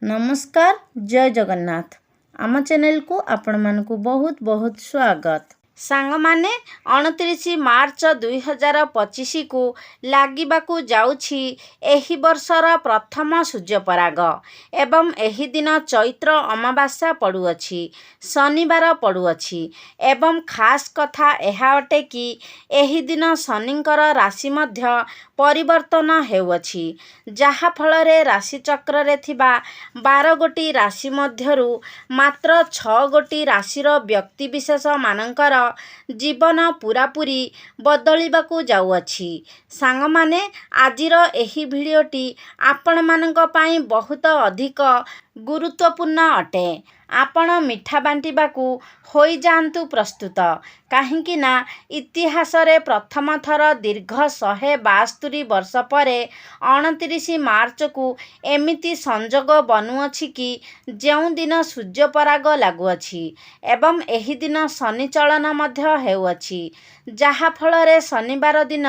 नमस्कार जय जगन्नाथ आम चैनल को आपण मानकु बहुत बहुत स्वागत। सांग माने 29 मार्च 2025 को लागिबाकू जाउछि एही वर्षर प्रथम सूर्यपराग एवं एही दिन चैत्र अमावास्या पड़ुअछि शनिवार पड़ुअछि एवं खास कथा एहा अटे कि एही दिन शनिंकर राशि मध्य परिवर्तन हेउअछि जहा फलरे राशि चक्र रे थिबा 12 गोटी राशि मध्यरु मात्र 6 गोटी राशिर व्यक्ति विशेष मानकर जीवन पूरापूरी बदलिबाकू जाउअछि। सांग माने आजिर एही भिडियोटी आपण मानक पई बहुत अधिक गुरुत्वपूर्ण अटे। आपण मिठा बांटिबाकू होई जांतु प्रस्तुत काहेकि ना इतिहास रे प्रथम थर दीर्घ 172 वर्ष परे 29 मार्च को एमिति संजोग बनुअछि कि जेउ दिन सूर्यपराग लागुअछि एवं एही दिन शनि चलन मध्य हेउअछि जहा फलरे शनिवार दिन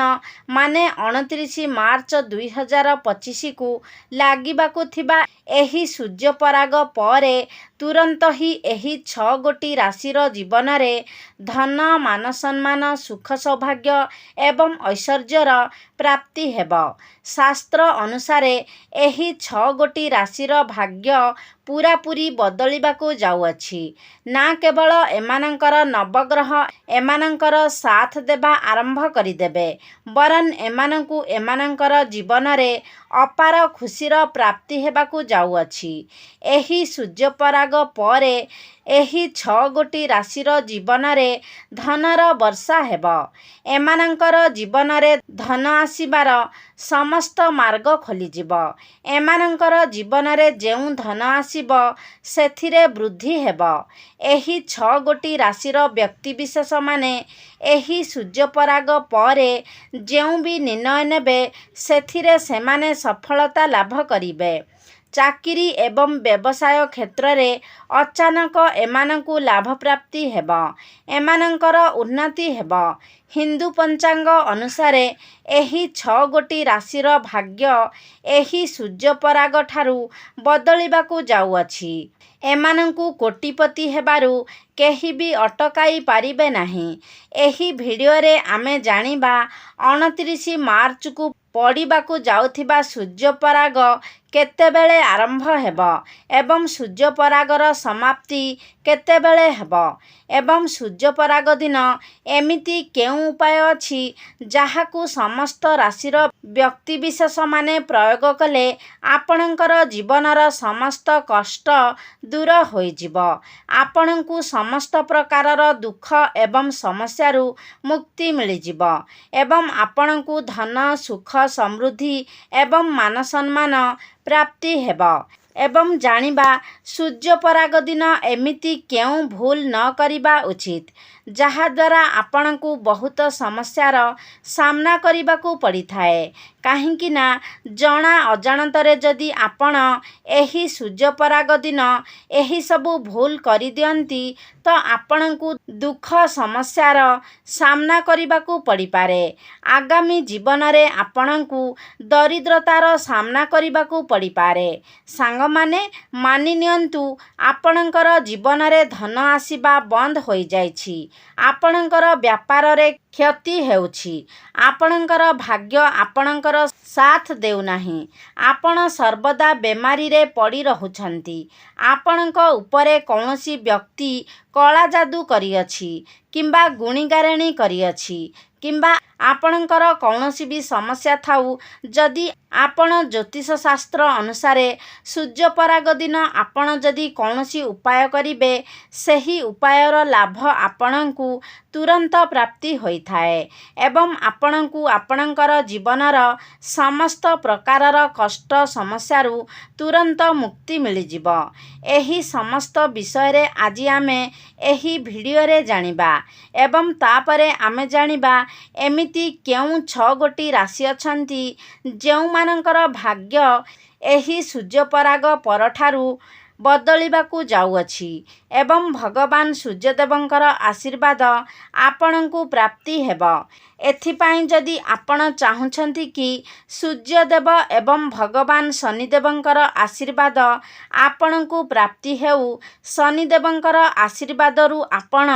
माने 29 मार्च 2025 को लागिबाकू थिबा एही सूर्यपराग परे तुरंत ही एही 6 गोटी राशिर जीवन रे धन मान सम्मान सुख सौभाग्य एवं ऐश्वर्यर प्राप्ति हेब। शास्त्र अनुसारे एही 6 गोटी राशिर भाग्य पूरापूरी बदलिबाकू जाउअछि। ना केवल एमानंकर नवग्रह एमानंकर साथ देबा आरंभ करिदेबे बरन एमानंकू एमानंकर जीवन रे अपार खुशीर प्राप्ति हेबाकू जाउअछि। एही सूर्यपराग परे एही 6 गोटी राशिर जीवन रे धनर वर्षा हेब। एमानंकर जीवन रे धन आसीबार समस्त मार्ग खोलिजिब। एमानंकर जीवन रे जेउ धन आसीब सेथिरे वृद्धि हेब। एही 6 गोटी राशिर व्यक्ति विशेष माने एही सूर्यपराग परे जेउ भी निर्णय नेबे सेथिरे सेमाने सफलता लाभ करिबे। चाकिरी एवं व्यवसाय क्षेत्र रे अचानक एमानंकू लाभ प्राप्ति हेब। एमानंकर उन्नति हेब। हिंदू पंचांग अनुसारे एही 6 गोटी राशिर भाग्य एही सूर्यपराग ठारू बदलिबाकू जाउअछि। एमानंकू कोटिपति हेबारू केही भी अटकाई पारिबे नाही। एही भिडियो रे आमे जानिबा 29 मार्च को पड़िबाकू जाउथिबा सूर्यपराग केतेबेले आरंभ हेब एवं सूर्यपरागर समाप्ति केतेबेले हेब एवं सूर्यपराग दिन एमिति केउ उपाय अछि जाहाकू समस्त राशिर व्यक्ति विशेष माने प्रयोग कले आपणकर जीवनर समस्त कष्ट दूर होइजिब। आपणकू समस्त प्रकारर दुख एवं समस्यारू मुक्ति मिलिजिब एवं आपणकू धन सुख समृद्धि एवं मान सम्मान प्राप्ति हेब। एवं जानिबा सूर्यपराग दिन एमिति केउ भूल न करिबा उचित जहा द्वारा आपणकू बहुत समस्यार सामना करिबाकू पड़ी थाए। काहेकि ना जना अजाणतरे जदि आपण एही सूर्यपराग दिन एही सबू भूल करि दियंती तो आपणकू दुख समस्यार सामना करिबाकू पड़ी पारे। आगामी जीवन रे आपणकू दरिद्रतार सामना करिबाकू पड़ी पारे। सांग मानि नियंतु आपणकर जीवन रे धन आसीबा बंद होई जाइछि। आपणकर व्यापार रे क्षति हेउछि। आपणकर भाग्य आपणकर साथ देउ नाही। आपण सर्वदा बेमारी रे पड़ी रहुछंती। आपणक उपरे कौनसी व्यक्ति कला जादू करिअछि किंबा गुणीगारेणी करिअछि किंबा आपणकर कौनसी भी समस्या थाउ जदि आपण ज्योतिष शास्त्र अनुसारे सूर्यपराग दिन आपण जदि कौनसी उपाय करिबे सही उपायर लाभ आपणकू तुरंत प्राप्ति होई थाए एवं आपणकू आपणकर जीवनर समस्त प्रकारर कष्ट समस्यारू तुरंत मुक्ति मिलिजिब। एही समस्त विषय रे आज आमे एही भिडियो रे जानिबा एवं तापरे आमे जानिबा एमिति केउ 6 गोटी राशि अछंती जेउ मानकर भाग्य एही सूर्यपराग परठारू ବଦଳିବାକୁ ଯାଉଅଛି ଏବଂ ଭଗବାନ ସୂର୍ଯ୍ୟଦେବଙ୍କର ଆଶୀର୍ବାଦ ଆପଣଙ୍କୁ ପ୍ରାପ୍ତି ହେବ। ଏଥିପାଇଁ ଯଦି ଆପଣ ଚାହୁଁଛନ୍ତି କି ସୂର୍ଯ୍ୟଦେବ ଏବଂ ଭଗବାନ ଶନିଦେବଙ୍କର ଆଶୀର୍ବାଦ ଆପଣଙ୍କୁ ପ୍ରାପ୍ତି ହେଉ, ଶନିଦେବଙ୍କର ଆଶୀର୍ବାଦରୁ ଆପଣ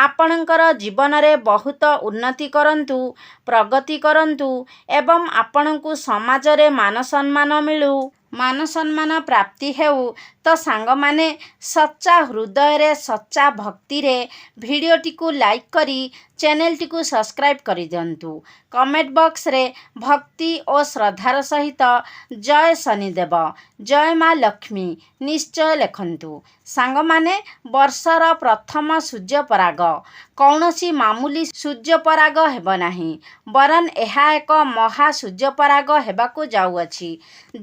ଆପଣଙ୍କର ଜୀବନରେ ବହୁତ ଉନ୍ନତି କରନ୍ତୁ, ପ୍ରଗତି କରନ୍ତୁ ଏବଂ ଆପଣଙ୍କୁ ସମାଜରେ ମାନ ସମ୍ମାନ ମିଳୁ, ମାନ ସମ୍ମାନ ପ୍ରାପ୍ତି ହେଉ, ତ ସାଙ୍ଗମାନେ ସଚ୍ଚା ହୃଦୟରେ ସଚ୍ଚା ଭକ୍ତିରେ ଭିଡ଼ିଓଟିକୁ ଲାଇକ୍ କରି ଚ୍ୟାନେଲଟିକୁ ସବସ୍କ୍ରାଇବ୍ କରିଦିଅନ୍ତୁ। କମେଣ୍ଟ ବକ୍ସରେ ଭକ୍ତି ଓ ଶ୍ରଦ୍ଧାର ସହିତ ଜୟ ଶନିଦେବ, ଜୟ ମା ଲକ୍ଷ୍ମୀ ନିଶ୍ଚୟ ଲେଖନ୍ତୁ। ସାଙ୍ଗମାନେ, ବର୍ଷର ପ୍ରଥମ ସୂର୍ଯ୍ୟପରାଗ କୌଣସି ମାମୁଲି ସୂର୍ଯ୍ୟପରାଗ ହେବ ନାହିଁ, ବରଂ ଏହା ଏକ ମହା ସୂର୍ଯ୍ୟପରାଗ ହେବାକୁ ଯାଉଅଛି,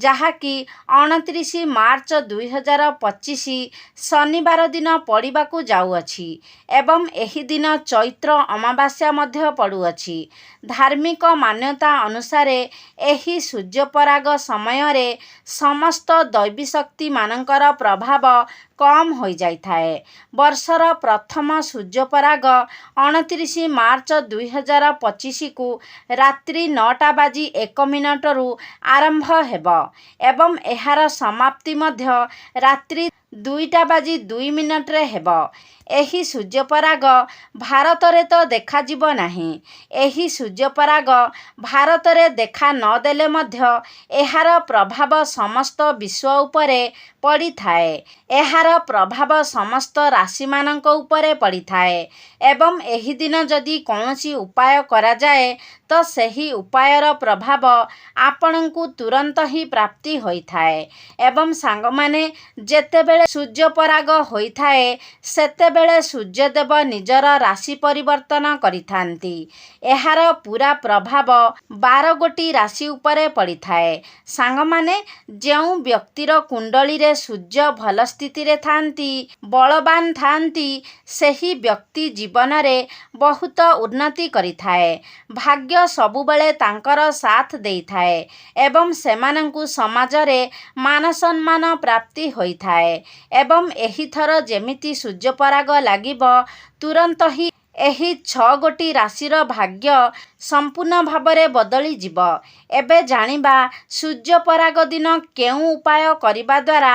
ଯାହାକି 29 ମାର୍ଚ୍ଚ 2025 ଶନିବାର ଦିନ ପଡ଼ିବାକୁ ଯାଉଅଛି ଏବଂ ଏହି ଦିନ ଚୈତ୍ର ଅମାବାସ୍ୟା ମଧ୍ୟ ପଡ଼ୁଅଛି। ଧାର୍ମିକ ମାନ୍ୟତା ଅନୁସାରେ ଏହି ସୂର୍ଯ୍ୟପରାଗ ସମୟରେ ସମସ୍ତ ଦୈବୀ ଶକ୍ତିମାନଙ୍କର ପ୍ରଭାବ କମ୍ ହୋଇଯାଇଥାଏ। ବର୍ଷର ପ୍ରଥମ ସୂର୍ଯ୍ୟପରାଗ 29 ମାର୍ଚ୍ଚ 2025କୁ ରାତ୍ରି 9:01 ଆରମ୍ଭ ହେବ ଏବଂ ଏହାର ସମାପ୍ତି ମଧ୍ୟ ରାତ୍ରି 2:02 ହେବ। ଏହି ସୂର୍ଯ୍ୟପରାଗ ଭାରତରେ ତ ଦେଖାଯିବ ନାହିଁ। ଏହି ସୂର୍ଯ୍ୟପରାଗ ଭାରତରେ ଦେଖା ନଦେଲେ ମଧ୍ୟ ଏହାର ପ୍ରଭାବ ସମସ୍ତ ବିଶ୍ୱ ଉପରେ ପଡ଼ିଥାଏ। ଏହାର ପ୍ରଭାବ ସମସ୍ତ ରାଶିମାନଙ୍କ ଉପରେ ପଡ଼ିଥାଏ ଏବଂ ଏହି ଦିନ ଯଦି କୌଣସି ଉପାୟ କରାଯାଏ ତ ସେହି ଉପାୟର ପ୍ରଭାବ ଆପଣଙ୍କୁ ତୁରନ୍ତ ହିଁ ପ୍ରାପ୍ତି ହୋଇଥାଏ। ଏବଂ ସାଙ୍ଗମାନେ, ଯେତେବେଳେ ସୂର୍ଯ୍ୟପରାଗ ହୋଇଥାଏ ସେତେବେଳେ ସୂର୍ଯ୍ୟଦେବ ନିଜର ରାଶି ପରିବର୍ତ୍ତନ କରିଥାନ୍ତି। ଏହାର ପୁରା ପ୍ରଭାବ 12 ଗୋଟି ରାଶି ଉପରେ ପଡ଼ିଥାଏ। ସାଙ୍ଗମାନେ, ଯେଉଁ ବ୍ୟକ୍ତିର କୁଣ୍ଡଳୀରେ ସୂର୍ଯ୍ୟ ଭଲ ସ୍ଥିତିରେ ଥାନ୍ତି, ବଳବାନ ଥାନ୍ତି, ସେହି ବ୍ୟକ୍ତି ଜୀବନରେ ବହୁତ ଉନ୍ନତି କରିଥାଏ। ଭାଗ୍ୟ ସବୁବେଳେ ତାଙ୍କର ସାଥ ଦେଇଥାଏ ଏବଂ ସେମାନଙ୍କୁ ସମାଜରେ ମାନ ସମ୍ମାନ ପ୍ରାପ୍ତି ହୋଇଥାଏ। ଏବଂ ଏହିଥର ଯେମିତି ସୂର୍ଯ୍ୟପରାଗ ଲାଗିବ, ତୁରନ୍ତ ହିଁ ଏହି 6 ଗୋଟି ରାଶିର ଭାଗ୍ୟ ସମ୍ପୂର୍ଣ୍ଣ ଭାବରେ ବଦଳିଯିବ। ଏବେ ଜାଣିବା ସୂର୍ଯ୍ୟପରାଗ ଦିନ କେଉଁ ଉପାୟ କରିବା ଦ୍ୱାରା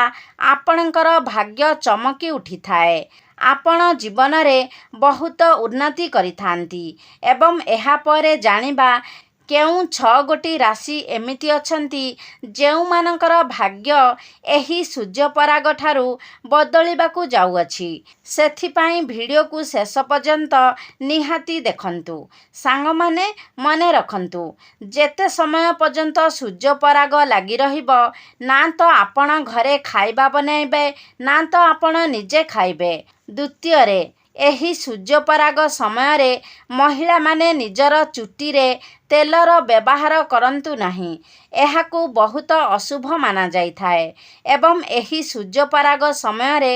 ଆପଣଙ୍କର ଭାଗ୍ୟ ଚମକି ଉଠିଥାଏ, ଆପଣ ଜୀବନରେ ବହୁତ ଉନ୍ନତି କରିଥାନ୍ତି। ଏବଂ ଏହାପରେ ଜାଣିବା କେଉଁ 6 ଗୋଟି ରାଶି ଏମିତି ଅଛନ୍ତି ଯେଉଁମାନଙ୍କର ଭାଗ୍ୟ ଏହି ସୂର୍ଯ୍ୟପରାଗ ଠାରୁ ବଦଳିବାକୁ ଯାଉଅଛି। ସେଥିପାଇଁ ଭିଡ଼ିଓକୁ ଶେଷ ପର୍ଯ୍ୟନ୍ତ ନିହାତି ଦେଖନ୍ତୁ। ସାଙ୍ଗମାନେ, ମନେ ରଖନ୍ତୁ, ଯେତେ ସମୟ ପର୍ଯ୍ୟନ୍ତ ସୂର୍ଯ୍ୟପରାଗ ଲାଗି ରହିବ, ନା ତ ଆପଣ ଘରେ ଖାଇବା ବନାଇବେ, ନା ତ ଆପଣ ନିଜେ ଖାଇବେ। ଦ୍ୱିତୀୟରେ, ଏହି ସୂର୍ଯ୍ୟପରାଗ ସମୟରେ ମହିଳାମାନେ ନିଜର ଚୁଟିରେ ତେଲର ବ୍ୟବହାର କରନ୍ତୁ ନାହିଁ। ଏହାକୁ ବହୁତ ଅଶୁଭ ମାନାଯାଇଥାଏ ଏବଂ ଏହି ସୂର୍ଯ୍ୟପରାଗ ସମୟରେ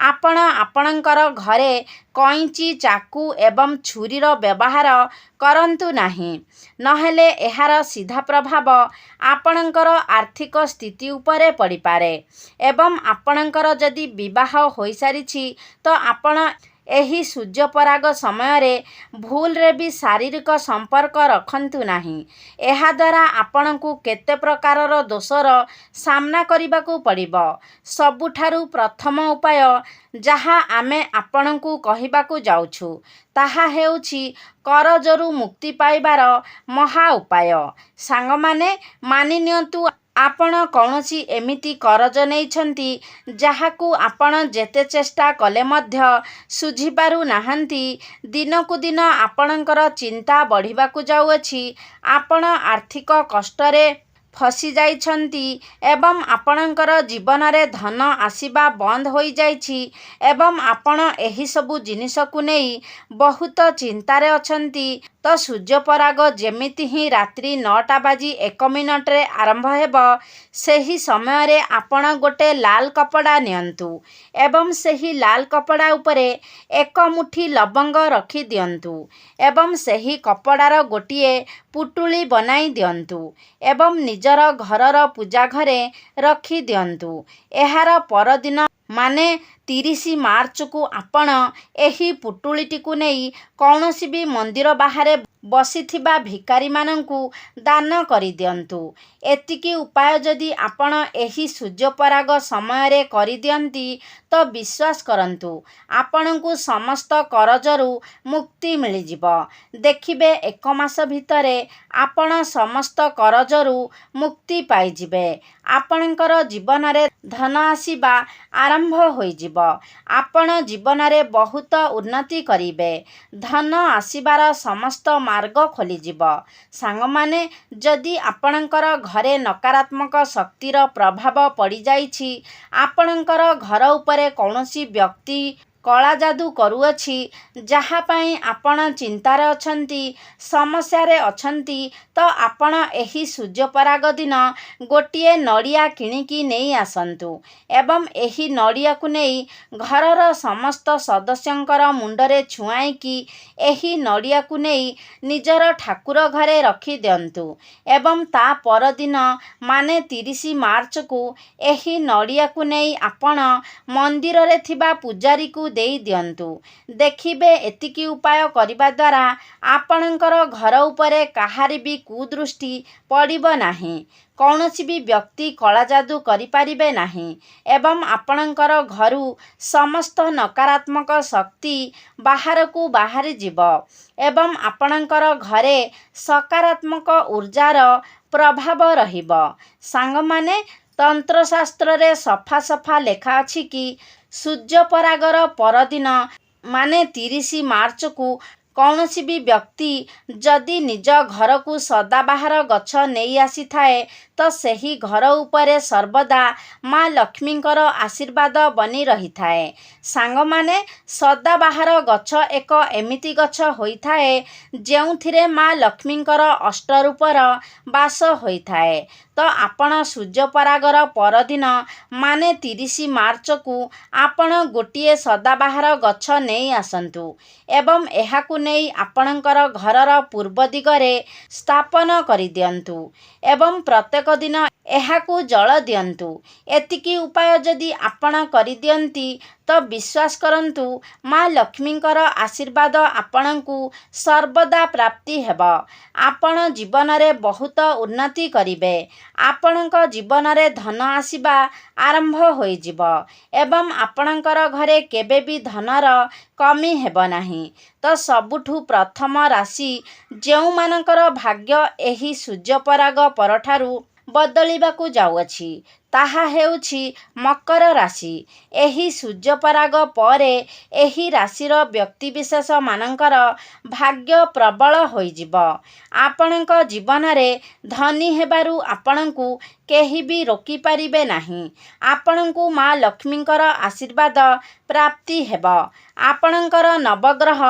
ଆପଣ ଆପଣଙ୍କର ଘରେ କଇଁଚି, ଚାକୁ ଏବଂ ଛୁରୀର ବ୍ୟବହାର କରନ୍ତୁ ନାହିଁ, ନହେଲେ ଏହାର ସିଧା ପ୍ରଭାବ ଆପଣଙ୍କର ଆର୍ଥିକ ସ୍ଥିତି ଉପରେ ପଡ଼ିପାରେ। ଏବଂ ଆପଣଙ୍କର ଯଦି ବିବାହ ହୋଇସାରିଛି ତ ଆପଣ ଏହି ସୂର୍ଯ୍ୟପରାଗ ସମୟରେ ଭୁଲରେ ବି ଶାରୀରିକ ସମ୍ପର୍କ ରଖନ୍ତୁ ନାହିଁ। ଏହାଦ୍ୱାରା ଆପଣଙ୍କୁ କେତେ ପ୍ରକାରର ଦୋଷର ସାମ୍ନା କରିବାକୁ ପଡ଼ିବ। ସବୁଠାରୁ ପ୍ରଥମ ଉପାୟ ଯାହା ଆମେ ଆପଣଙ୍କୁ କହିବାକୁ ଯାଉଛୁ, ତାହା ହେଉଛି କରଜରୁ ମୁକ୍ତି ପାଇବାର ମହା ଉପାୟ। ସାଙ୍ଗମାନେ, ମାନିନିଅନ୍ତୁ ଆପଣ କୌଣସି ଏମିତି କରଜ ନେଇଛନ୍ତି ଯାହାକୁ ଆପଣ ଯେତେ ଚେଷ୍ଟା କଲେ ମଧ୍ୟ ଶୁଝିପାରୁ ନାହାନ୍ତି। ଦିନକୁ ଦିନ ଆପଣଙ୍କର ଚିନ୍ତା ବଢ଼ିବାକୁ ଯାଉଅଛି, ଆପଣ ଆର୍ଥିକ କଷ୍ଟରେ ଫସିଯାଇଛନ୍ତି ଏବଂ ଆପଣଙ୍କର ଜୀବନରେ ଧନ ଆସିବା ବନ୍ଦ ହୋଇଯାଇଛି ଏବଂ ଆପଣ ଏହିସବୁ ଜିନିଷକୁ ନେଇ ବହୁତ ଚିନ୍ତାରେ ଅଛନ୍ତି। ତ ସୂର୍ଯ୍ୟପରାଗ ଯେମିତି ହିଁ ରାତ୍ରି 9:01 ଆରମ୍ଭ ହେବ, ସେହି ସମୟରେ ଆପଣ ଗୋଟେ ଲାଲ କପଡ଼ା ନିଅନ୍ତୁ ଏବଂ ସେହି ଲାଲ କପଡ଼ା ଉପରେ 1 ମୁଠି ଲବଙ୍ଗ ରଖିଦିଅନ୍ତୁ ଏବଂ ସେହି କପଡ଼ାର ଗୋଟିଏ ପୁଟୁଳି ବନାଇ ଦିଅନ୍ତୁ ଏବଂ ନିଜର ଘରର ପୂଜା ଘରେ ରଖିଦିଅନ୍ତୁ। ଏହାର ପରଦିନ ମାନେ 30 ମାର୍ଚ୍ଚକୁ ଆପଣ ଏହି ପୁଟୁଳିଟିକୁ ନେଇ କୌଣସି ବି ମନ୍ଦିର ବାହାରେ ବସିଥିବା ଭିକାରୀମାନଙ୍କୁ ଦାନ କରିଦିଅନ୍ତୁ। ଏତିକି ଉପାୟ ଯଦି ଆପଣ ଏହି ସୂର୍ଯ୍ୟପରାଗ ସମୟରେ କରିଦିଅନ୍ତି ତ ବିଶ୍ୱାସ କରନ୍ତୁ ଆପଣଙ୍କୁ ସମସ୍ତ କରଜରୁ ମୁକ୍ତି ମିଳିଯିବ। ଦେଖିବେ 1 ମାସ ଭିତରେ ଆପଣ ସମସ୍ତ କରଜରୁ ମୁକ୍ତି ପାଇଯିବେ। ଆପଣଙ୍କର ଜୀବନରେ ଧନ ଆସିବା ଆରମ୍ଭ ହୋଇଯିବ। ଆପଣ ଜୀବନରେ ବହୁତ ଉନ୍ନତି କରିବେ। ଧନ ଆସିବାର ସମସ୍ତ ମାର୍ଗ ଖୋଲିଯିବ। ସାଙ୍ଗମାନେ, ଯଦି ଆପଣଙ୍କର ଘରେ ନକାରାତ୍ମକ ଶକ୍ତିର ପ୍ରଭାବ ପଡ଼ିଯାଇଛି, ଆପଣଙ୍କର ଘର ଉପରେ କୌଣସି ବ୍ୟକ୍ତି କଳା ଯାଦୁ କରୁଅଛି, ଯାହା ପାଇଁ ଆପଣ ଚିନ୍ତାରେ ଅଛନ୍ତି, ସମସ୍ୟାରେ ଅଛନ୍ତି, ତ ଆପଣ ଏହି ସୂର୍ଯ୍ୟପରାଗ ଦିନ ଗୋଟିଏ ନଡ଼ିଆ କିଣିକି ନେଇ ଆସନ୍ତୁ ଏବଂ ଏହି ନଡ଼ିଆକୁ ନେଇ ଘରର ସମସ୍ତ ସଦସ୍ୟଙ୍କର ମୁଣ୍ଡରେ ଛୁଆଇକି ଏହି ନଡ଼ିଆକୁ ନେଇ ନିଜର ଠାକୁର ଘରେ ରଖିଦିଅନ୍ତୁ ଏବଂ ତା ପରଦିନ ମାନେ 30 ମାର୍ଚ୍ଚକୁ ଏହି ନଡ଼ିଆକୁ ନେଇ ଆପଣ ମନ୍ଦିରରେ ଥିବା ପୂଜାରୀକୁ ଦେଇ ଦିଅନ୍ତୁ। ଦେଖିବେ ଏତିକି ଉପାୟ କରିବା ଦ୍ୱାରା ଆପଣଙ୍କର ଘର ଉପରେ କାହାରି ବି କୁଦୃଷ୍ଟି ପଡ଼ିବ ନାହିଁ। କୌଣସି ବି ବ୍ୟକ୍ତି କଳାଯାଦୁ କରିପାରିବେ ନାହିଁ ଏବଂ ଆପଣଙ୍କର ଘରୁ ସମସ୍ତ ନକାରାତ୍ମକ ଶକ୍ତି ବାହାରକୁ ବାହାରିଯିବ ଏବଂ ଆପଣଙ୍କର ଘରେ ସକାରାତ୍ମକ ଉର୍ଜାର ପ୍ରଭାବ ରହିବ। ସାଙ୍ଗମାନେ, ତନ୍ତ୍ରଶାସ୍ତ୍ରରେ ସଫା ଲେଖା ଅଛି କି ସୂର୍ଯ୍ୟପରାଗର ପରଦିନ ମାନେ 30 ମାର୍ଚ୍ଚକୁ କୌଣସି ବି ବ୍ୟକ୍ତି ଯଦି ନିଜ ଘରକୁ ସଦାବାହାର ଗଛ ନେଇ ଆସିଥାଏ ତ ସେହି ଘର ଉପରେ ସର୍ବଦା ମା ଲକ୍ଷ୍ମୀଙ୍କର ଆଶୀର୍ବାଦ ବନି ରହିଥାଏ। ସାଙ୍ଗମାନେ, ସଦାବାହାର ଗଛ ଏକ ଏମିତି ଗଛ ହୋଇଥାଏ ଯେଉଁଥିରେ ମା ଲକ୍ଷ୍ମୀଙ୍କର ଅଷ୍ଟରୂପର ବାସ ହୋଇଥାଏ। ତ ଆପଣ ସୂର୍ଯ୍ୟପରାଗର ପରଦିନ ମାନେ 30 ମାର୍ଚ୍ଚକୁ ଆପଣ ଗୋଟିଏ ସଦାବାହାର ଗଛ ନେଇ ଆସନ୍ତୁ ଏବଂ ଏହାକୁ ନେଇ ଆପଣଙ୍କର ଘରର ପୂର୍ବ ଦିଗରେ ସ୍ଥାପନ କରିଦିଅନ୍ତୁ ଏବଂ ପ୍ରତ୍ୟେକ ଦିନ ଏହାକୁ ଜଳ ଦିଅନ୍ତୁ। ଏତିକି ଉପାୟ ଯଦି ଆପଣ କରିଦିଅନ୍ତି ତ ବିଶ୍ୱାସ କରନ୍ତୁ ମା ଲକ୍ଷ୍ମୀଙ୍କର ଆଶୀର୍ବାଦ ଆପଣଙ୍କୁ ସର୍ବଦା ପ୍ରାପ୍ତି ହେବ। ଆପଣ ଜୀବନରେ ବହୁତ ଉନ୍ନତି କରିବେ। ଆପଣଙ୍କ ଜୀବନରେ ଧନ ଆସିବା ଆରମ୍ଭ ହୋଇଯିବ ଏବଂ ଆପଣଙ୍କର ଘରେ କେବେ ବି ଧନର କମି ହେବ ନାହିଁ। ତ ସବୁଠୁ ପ୍ରଥମ ରାଶି ଯେଉଁମାନଙ୍କର ଭାଗ୍ୟ ଏହି ସୂର୍ଯ୍ୟପରାଗ ପରଠାରୁ ବଦଳିବାକୁ ଯାଉଅଛି, ତାହା ହେଉଛି ମକର ରାଶି। ଏହି ସୂର୍ଯ୍ୟପରାଗ ପରେ ଏହି ରାଶିର ବ୍ୟକ୍ତିବିଶେଷମାନଙ୍କର ଭାଗ୍ୟ ପ୍ରବଳ ହୋଇଯିବ। ଆପଣଙ୍କ ଜୀବନରେ ଧନୀ ହେବାରୁ ଆପଣଙ୍କୁ କେହି ବି ରୋକିପାରିବେ ନାହିଁ। ଆପଣଙ୍କୁ ମା ଲକ୍ଷ୍ମୀଙ୍କର ଆଶୀର୍ବାଦ ପ୍ରାପ୍ତି ହେବ। ଆପଣଙ୍କର ନବଗ୍ରହ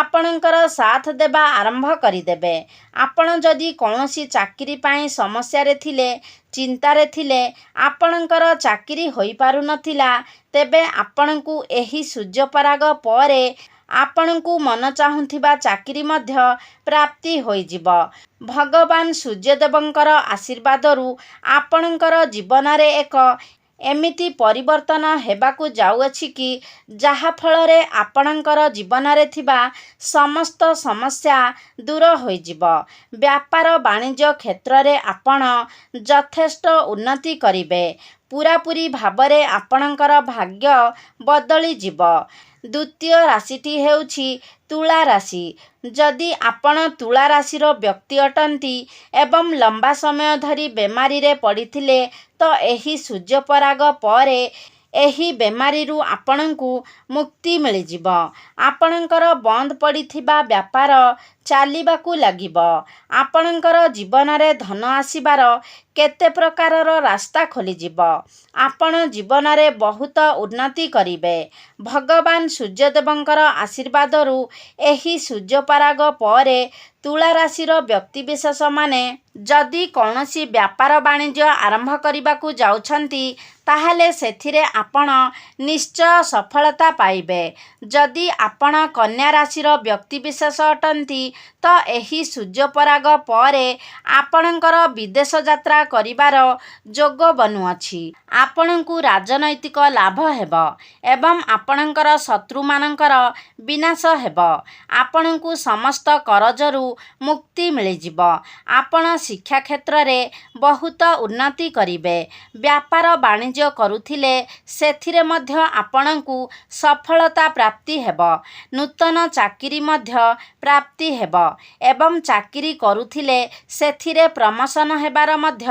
ଆପଣଙ୍କର ସାଥ ଦେବା ଆରମ୍ଭ କରିଦେବେ। ଆପଣ ଯଦି କୌଣସି ଚାକିରି ପାଇଁ ସମସ୍ୟାରେ ଥିଲେ, ଚିନ୍ତାରେ ଥିଲେ, ଆପଣଙ୍କର ଚାକିରି ହୋଇପାରୁନଥିଲା, ତେବେ ଆପଣଙ୍କୁ ଏହି ସୂର୍ଯ୍ୟପରାଗ ପରେ ଆପଣଙ୍କୁ ମନ ଚାହୁଁଥିବା ଚାକିରି ମଧ୍ୟ ପ୍ରାପ୍ତି ହୋଇଯିବ। ଭଗବାନ ସୂର୍ଯ୍ୟଦେବଙ୍କର ଆଶୀର୍ବାଦରୁ ଆପଣଙ୍କର ଜୀବନରେ ଏକ ଏମିତି ପରିବର୍ତ୍ତନ ହେବାକୁ ଯାଉଅଛି କି ଯାହାଫଳରେ ଆପଣଙ୍କର ଜୀବନରେ ଥିବା ସମସ୍ତ ସମସ୍ୟା ଦୂର ହୋଇଯିବ। ବ୍ୟାପାର ବାଣିଜ୍ୟ କ୍ଷେତ୍ରରେ ଆପଣ ଯଥେଷ୍ଟ ଉନ୍ନତି କରିବେ। ପୂରାପୂରି ଭାବରେ ଆପଣଙ୍କର ଭାଗ୍ୟ ବଦଳିଯିବ। ଦ୍ୱିତୀୟ ରାଶିଟି ହେଉଛି ତୁଳା ରାଶି। ଯଦି ଆପଣ ତୁଳା ରାଶିର ବ୍ୟକ୍ତି ଅଟନ୍ତି ଏବଂ ଲମ୍ବା ସମୟ ଧରି ବେମାରୀରେ ପଡ଼ିଥିଲେ ତ ଏହି ସୂର୍ଯ୍ୟପରାଗ ପରେ ଏହି ବେମାରୀରୁ ଆପଣଙ୍କୁ ମୁକ୍ତି ମିଳିଯିବ। ଆପଣଙ୍କର ବନ୍ଦ ପଡ଼ିଥିବା ବ୍ୟାପାର ଚାଲିବାକୁ ଲାଗିବ। ଆପଣଙ୍କର ଜୀବନରେ ଧନ ଆସିବାର କେତେ ପ୍ରକାରର ରାସ୍ତା ଖୋଲିଯିବ। ଆପଣ ଜୀବନରେ ବହୁତ ଉନ୍ନତି କରିବେ। ଭଗବାନ ସୂର୍ଯ୍ୟଦେବଙ୍କର ଆଶୀର୍ବାଦରୁ ଏହି ସୂର୍ଯ୍ୟପରାଗ ପରେ ତୁଳା ରାଶିର ବ୍ୟକ୍ତିବିଶେଷମାନେ ଯଦି କୌଣସି ବ୍ୟାପାର ବାଣିଜ୍ୟ ଆରମ୍ଭ କରିବାକୁ ଯାଉଛନ୍ତି, ତାହେଲେ ସେଥିରେ ଆପଣ ନିଶ୍ଚୟ ସଫଳତା ପାଇବେ। ଯଦି ଆପଣ କନ୍ୟା ରାଶିର ବ୍ୟକ୍ତିବିଶେଷ ଅଟନ୍ତି ତ ଏହି ସୂର୍ଯ୍ୟପରାଗ ପରେ ଆପଣଙ୍କର ବିଦେଶ ଯାତ୍ରା କରିବାର ଯୋଗ ବନୁଅଛି। ଆପଣଙ୍କୁ ରାଜନୈତିକ ଲାଭ ହେବ ଏବଂ ଆପଣଙ୍କର ଶତ୍ରୁମାନଙ୍କର ବିନାଶ ହେବ। ଆପଣଙ୍କୁ ସମସ୍ତ କରଜରୁ ମୁକ୍ତି ମିଳିଯିବ। ଆପଣ ଶିକ୍ଷା କ୍ଷେତ୍ରରେ ବହୁତ ଉନ୍ନତି କରିବେ। ବ୍ୟାପାର ବାଣିଜ୍ୟ କରୁଥିଲେ ସେଥିରେ ମଧ୍ୟ ଆପଣଙ୍କୁ ସଫଳତା ପ୍ରାପ୍ତି ହେବ। ନୂତନ ଚାକିରି ମଧ୍ୟ ପ୍ରାପ୍ତି ହେବ ଏବଂ ଚାକିରି କରୁଥିଲେ ସେଥିରେ ପ୍ରମୋଶନ ହେବାର ମଧ୍ୟ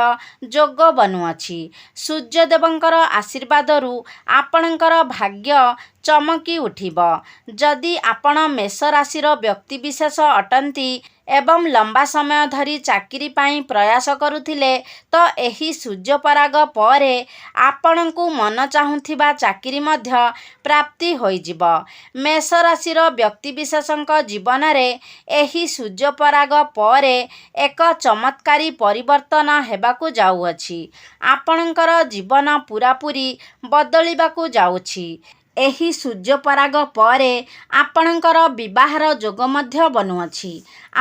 ଯୋଗ ବନୁଅଛି। ସୂର୍ଯ୍ୟଦେବଙ୍କର ଆଶୀର୍ବାଦରୁ ଆପଣଙ୍କର ଭାଗ୍ୟ ଚମକି ଉଠିବ। ଯଦି ଆପଣ ମେଷ ରାଶିର ବ୍ୟକ୍ତିବିଶେଷ ଅଟନ୍ତି ଏବଂ ଲମ୍ବା ସମୟ ଧରି ଚାକିରି ପାଇଁ ପ୍ରୟାସ କରୁଥିଲେ ତ ଏହି ସୂର୍ଯ୍ୟପରାଗ ପରେ ଆପଣଙ୍କୁ ମନ ଚାହୁଁଥିବା ଚାକିରି ମଧ୍ୟ ପ୍ରାପ୍ତି ହୋଇଯିବ। ମେଷ ରାଶିର ବ୍ୟକ୍ତିବିଶେଷଙ୍କ ଜୀବନରେ ଏହି ସୂର୍ଯ୍ୟପରାଗ ପରେ ଏକ ଚମତ୍କାରୀ ପରିବର୍ତ୍ତନ ହେବାକୁ ଯାଉଅଛି। ଆପଣଙ୍କର ଜୀବନ ପୂରାପୂରି ବଦଳିବାକୁ ଯାଉଛି। ଏହି ସୂର୍ଯ୍ୟପରାଗ ପରେ ଆପଣଙ୍କର ବିବାହର ଯୋଗ ମଧ୍ୟ ବନୁଅଛି।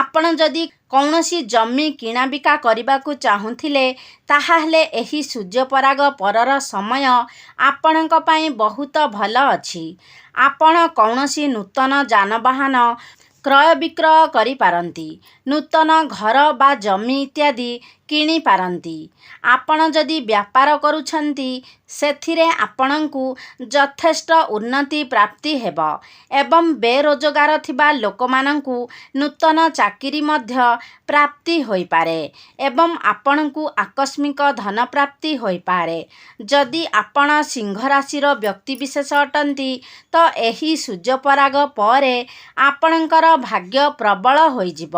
ଆପଣ ଯଦି କୌଣସି ଜମି କିଣାବିକା କରିବାକୁ ଚାହୁଁଥିଲେ ତାହେଲେ ଏହି ସୂର୍ଯ୍ୟପରାଗ ପରର ସମୟ ଆପଣଙ୍କ ପାଇଁ ବହୁତ ଭଲ ଅଛି। ଆପଣ କୌଣସି ନୂତନ ଯାନବାହନ କ୍ରୟ ବିକ୍ରୟ କରିପାରନ୍ତି। ନୂତନ ଘର ବା ଜମି ଇତ୍ୟାଦି କିଣିପାରନ୍ତି। ଆପଣ ଯଦି ବ୍ୟାପାର କରୁଛନ୍ତି ସେଥିରେ ଆପଣଙ୍କୁ ଯଥେଷ୍ଟ ଉନ୍ନତି ପ୍ରାପ୍ତି ହେବ ଏବଂ ବେରୋଜଗାର ଥିବା ଲୋକମାନଙ୍କୁ ନୂତନ ଚାକିରି ମଧ୍ୟ ପ୍ରାପ୍ତି ହୋଇପାରେ ଏବଂ ଆପଣଙ୍କୁ ଆକସ୍ମିକ ଧନ ପ୍ରାପ୍ତି ହୋଇପାରେ। ଯଦି ଆପଣ ସିଂହ ରାଶିର ବ୍ୟକ୍ତିବିଶେଷ ଅଟନ୍ତି ତ ଏହି ସୂର୍ଯ୍ୟପରାଗ ପରେ ଆପଣଙ୍କର ଭାଗ୍ୟ ପ୍ରବଳ ହୋଇଯିବ।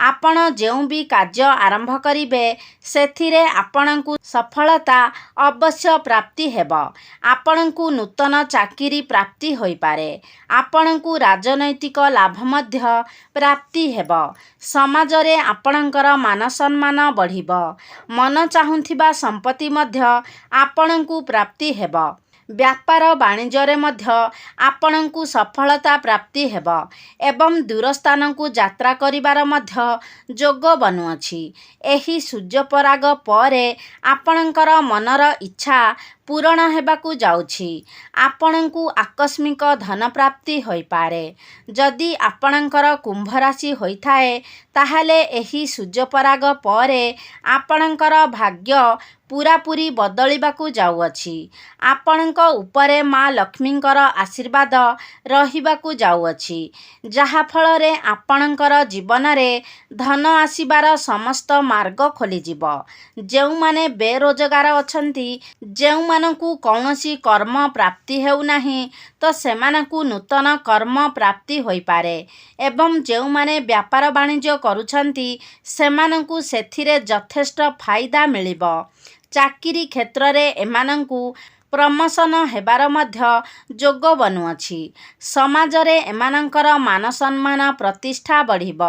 ଆପଣ ଯେଉଁ ବି କାର୍ଯ୍ୟ ଆରମ୍ଭ କରିବେ ସେଥିରେ ଆପଣଙ୍କୁ ସଫଳତା ଅବଶ୍ୟ ପ୍ରାପ୍ତି ହେବ। ଆପଣଙ୍କୁ ନୂତନ ଚାକିରି ପ୍ରାପ୍ତି ହୋଇପାରେ। ଆପଣଙ୍କୁ ରାଜନୈତିକ ଲାଭ ମଧ୍ୟ ପ୍ରାପ୍ତି ହେବ। ସମାଜରେ ଆପଣଙ୍କର ମାନସମ୍ମାନ ବଢ଼ିବ। ମନ ଚାହୁଁଥିବା ସମ୍ପତ୍ତି ମଧ୍ୟ ଆପଣଙ୍କୁ ପ୍ରାପ୍ତି ହେବ। ବ୍ୟାପାର ବାଣିଜ୍ୟରେ ମଧ୍ୟ ଆପଣଙ୍କୁ ସଫଳତା ପ୍ରାପ୍ତି ହେବ ଏବଂ ଦୂର ସ୍ଥାନକୁ ଯାତ୍ରା କରିବାର ମଧ୍ୟ ଯୋଗ ବନୁଅଛି। ଏହି ସୂର୍ଯ୍ୟପରାଗ ପରେ ଆପଣଙ୍କର ମନର ଇଚ୍ଛା ପୂରଣ ହେବାକୁ ଯାଉଛି। ଆପଣଙ୍କୁ ଆକସ୍ମିକ ଧନ ପ୍ରାପ୍ତି ହୋଇପାରେ। ଯଦି ଆପଣଙ୍କର କୁମ୍ଭ ରାଶି ହୋଇଥାଏ ତାହେଲେ ଏହି ସୂର୍ଯ୍ୟପରାଗ ପରେ ଆପଣଙ୍କର ଭାଗ୍ୟ ପୂରାପୂରି ବଦଳିବାକୁ ଯାଉଅଛି। ଆପଣଙ୍କ ଉପରେ ମା ଲକ୍ଷ୍ମୀଙ୍କର ଆଶୀର୍ବାଦ ରହିବାକୁ ଯାଉଅଛି ଯାହାଫଳରେ ଆପଣଙ୍କର ଜୀବନରେ ଧନ ଆସିବାର ସମସ୍ତ ମାର୍ଗ ଖୋଲିଯିବ। ଯେଉଁମାନେ ବେରୋଜଗାର ଅଛନ୍ତି, ଯେଉଁମାନଙ୍କୁ କୌଣସି କର୍ମ ପ୍ରାପ୍ତି ହେଉନାହିଁ ତ ସେମାନଙ୍କୁ ନୂତନ କର୍ମ ପ୍ରାପ୍ତି ହୋଇପାରେ ଏବଂ ଯେଉଁମାନେ ବ୍ୟାପାର ବାଣିଜ୍ୟ କରୁଛନ୍ତି ସେମାନଙ୍କୁ ସେଥିରେ ଯଥେଷ୍ଟ ଫାଇଦା ମିଳିବ। ଚାକିରି କ୍ଷେତ୍ରରେ ଏମାନଙ୍କୁ ପ୍ରମୋଶନ ହେବାର ମଧ୍ୟ ଯୋଗ ବନୁଅଛି। ସମାଜରେ ଏମାନଙ୍କର ମାନସମ୍ମାନ ପ୍ରତିଷ୍ଠା ବଢ଼ିବ।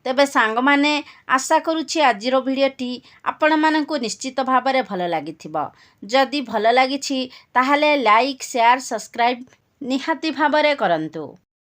ତେବେ ସାଙ୍ଗମାନେ, ଆଶା କରୁଛି ଆଜିର ଭିଡ଼ିଓଟି ଆପଣମାନଙ୍କୁ ନିଶ୍ଚିତ ଭାବରେ ଭଲ ଲାଗିଥିବ। ଯଦି ଭଲ ଲାଗିଛି ତାହେଲେ ଲାଇକ୍, ସେୟାର, ସବସ୍କ୍ରାଇବ୍ ନିହାତି ଭାବରେ କରନ୍ତୁ।